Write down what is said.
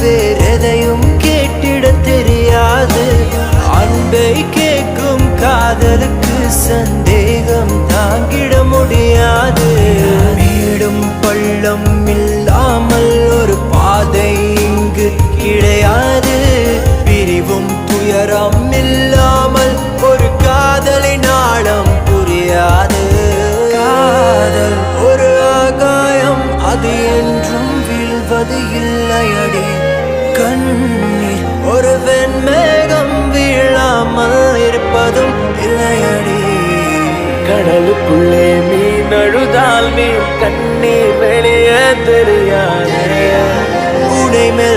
வேறெதையும் கேட்டிட தெரியாது. அன்பை கேட்கும் காதலுக்கு சந்தேகம் தாங்கிட முடியாது. மேடும் பள்ளம் இல்லாமல் ஒரு பாதை இங்கு கிடையாது. பிரிவும் துயரம் இல்லாமல் ஒரு காதலின் ஆழம் புரியாது. காதல் ஒரு ஆகாயம், அது என்றும் வீழ்வது இல்லையடி. கண்ணீர் ஒரு வெண்மேகம், வீழாமல் இருப்பதும் இல்லையடி. கடலுக்குள்ளே மீன் அழுதால் மீன் கண்ணீர் வெளியே தெரியாது. உனை மேல்